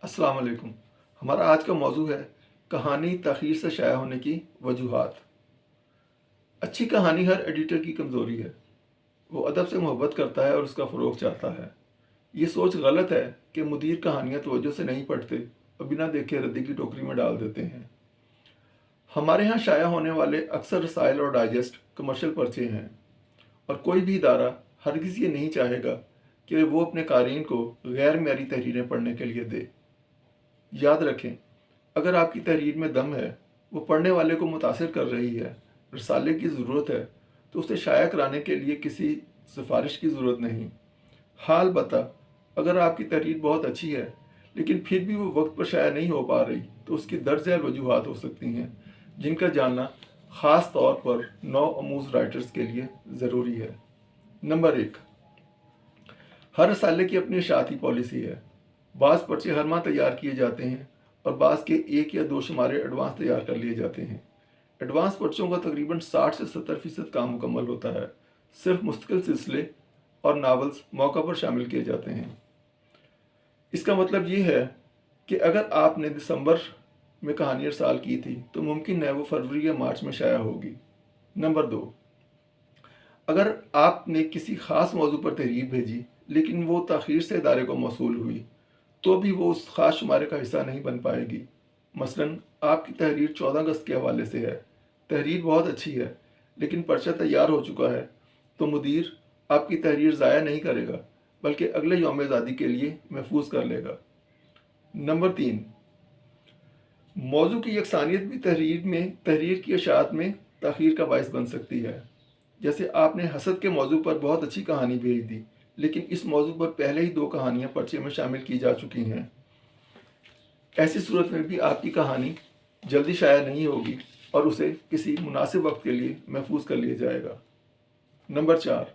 अस्सलाम वालेकुम। हमारा आज का मौजू है कहानी ताख़ीर से शाया होने की वजूहात। अच्छी कहानी हर एडिटर की कमज़ोरी है। वो अदब से मोहब्बत करता है और उसका फ़रोग़ चाहता है। ये सोच गलत है कि मुदीर कहानियाँ तवज्जो से नहीं पढ़ते और बिना देखे रद्दी की टोकरी में डाल देते हैं। हमारे यहाँ शाया होने वाले अक्सर रसाइल और डाइजेस्ट कमर्शियल पर्चे हैं, और कोई भी इदारा हरगिज़ ये नहीं चाहेगा कि वो अपने क़ारीन को गैर मेयारी तहरीरें पढ़ने के लिए दे। याद रखें, अगर आपकी तहरीर में दम है, वो पढ़ने वाले को मुतासिर कर रही है, रसाले की ज़रूरत है, तो उसे शाया कराने के लिए किसी सिफारिश की ज़रूरत नहीं। हाल बता, अगर आपकी तहरीर बहुत अच्छी है लेकिन फिर भी वो वक्त पर शाया नहीं हो पा रही, तो उसकी दर्ज झैल वजूहात हो सकती हैं, जिनका जानना ख़ास तौर पर नौ अमूज़ राइटर्स के लिए ज़रूरी है। नंबर 1, हर रसाले की अपनी इशाअती पॉलिसी है। बाज़ पर्चे हर माह तैयार किए जाते हैं और बाज़ के 1 या 2 शुमारे एडवांस तैयार कर लिए जाते हैं। एडवांस पर्चों का तकरीबन 60 से 70% काम मुकम्मल होता है। सिर्फ मुस्तकिल सिलसिले और नावल्स मौका पर शामिल किए जाते हैं। इसका मतलब ये है कि अगर आपने दिसंबर में कहानी इरसाल की थी तो मुमकिन है वो फरवरी या मार्च में शाया होगी। नंबर 2, अगर आपने किसी ख़ास मौजू पर तहरीर भेजी लेकिन वो ताख़ीर से इदारे को मौसूल हुई, तो भी वो उस ख़ास शुमारे का हिस्सा नहीं बन पाएगी। मसलन आपकी तहरीर 14 अगस्त के हवाले से है, तहरीर बहुत अच्छी है लेकिन पर्चा तैयार हो चुका है, तो मुदीर आपकी तहरीर ज़ाया नहीं करेगा बल्कि अगले यौम आज़ादी के लिए महफूज कर लेगा। नंबर 3, मौजू की यकसानियत भी तहरीर की अशात में ताख़ीर का बाइस बन सकती है। जैसे आपने हसद के मौजू पर बहुत अच्छी कहानी भेज दी, लेकिन इस मौजू पर पहले ही 2 कहानियाँ पर्चे में शामिल की जा चुकी हैं। ऐसी सूरत में भी आपकी कहानी जल्दी शाया नहीं होगी और उसे किसी मुनासिब वक्त के लिए महफूज कर लिया जाएगा। नंबर 4,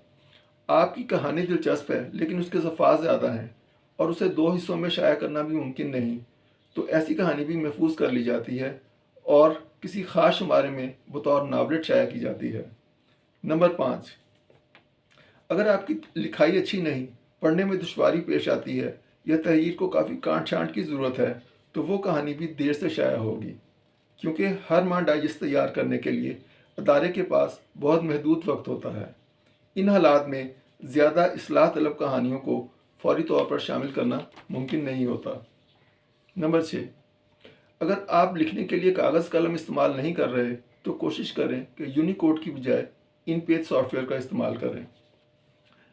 आपकी कहानी दिलचस्प है लेकिन उसके अल्फाज ज़्यादा हैं और उसे 2 हिस्सों में शाया करना भी मुमकिन नहीं, तो ऐसी कहानी भी महफूज कर ली जाती है और किसी ख़ास शुमारे में बतौर नावलेट शाया की जाती है। नंबर 5, अगर आपकी लिखाई अच्छी नहीं, पढ़ने में दुश्वारी पेश आती है या तहरीर को काफ़ी काट छांट की ज़रूरत है, तो वो कहानी भी देर से शाया होगी, क्योंकि हर माह डाइजेस्ट तैयार करने के लिए अदारे के पास बहुत महदूद वक्त होता है। इन हालात में ज़्यादा इस्लाह तलब कहानियों को फौरी तौर पर शामिल करना मुमकिन नहीं होता। नंबर 6, अगर आप लिखने के लिए कागज़ कलम इस्तेमाल नहीं कर रहे, तो कोशिश करें कि यूनिकोड की बजाय इन पेज सॉफ्टवेयर का इस्तेमाल करें।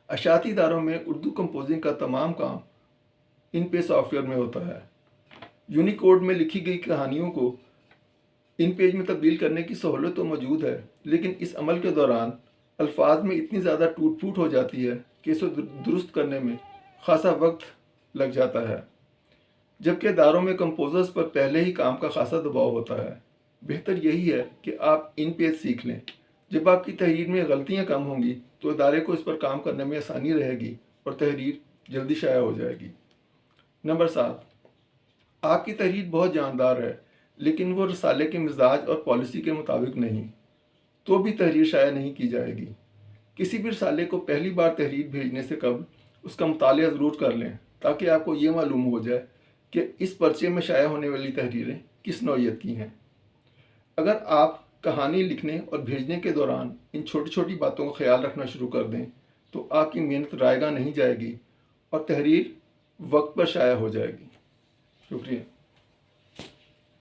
अशाती इदारों में उर्दू कंपोजिंग का तमाम काम इन पेज सॉफ्टवेयर में होता है। यूनिकोड में लिखी गई कहानियों को इन पेज में तब्दील करने की सहूलत तो मौजूद है, लेकिन इस अमल के दौरान अल्फाज में इतनी ज़्यादा टूट फूट हो जाती है कि इसे दुरुस्त करने में खासा वक्त लग जाता है, जबकि इदारों में कंपोजर्स पर पहले ही काम का खासा दबाव होता है। बेहतर यही है कि आप इन पेज सीख लें। जब आपकी तहरीर में गलतियाँ कम होंगी तो इदारे को इस पर काम करने में आसानी रहेगी और तहरीर जल्दी शाया हो जाएगी। नंबर 7, आपकी तहरीर बहुत जानदार है लेकिन वो रसाले के मिजाज और पॉलिसी के मुताबिक नहीं, तो भी तहरीर शाया नहीं की जाएगी। किसी भी रसाले को पहली बार तहरीर भेजने से कबल उसका मुतालिया ज़रूर कर लें, ताकि आपको ये मालूम हो जाए कि इस पर्चे में शाया होने वाली तहरीरें किस नौइयत की हैं। अगर आप कहानी लिखने और भेजने के दौरान इन छोटी छोटी बातों का ख्याल रखना शुरू कर दें, तो आपकी मेहनत रायगा नहीं जाएगी और तहरीर वक्त पर शाया हो जाएगी। शुक्रिया।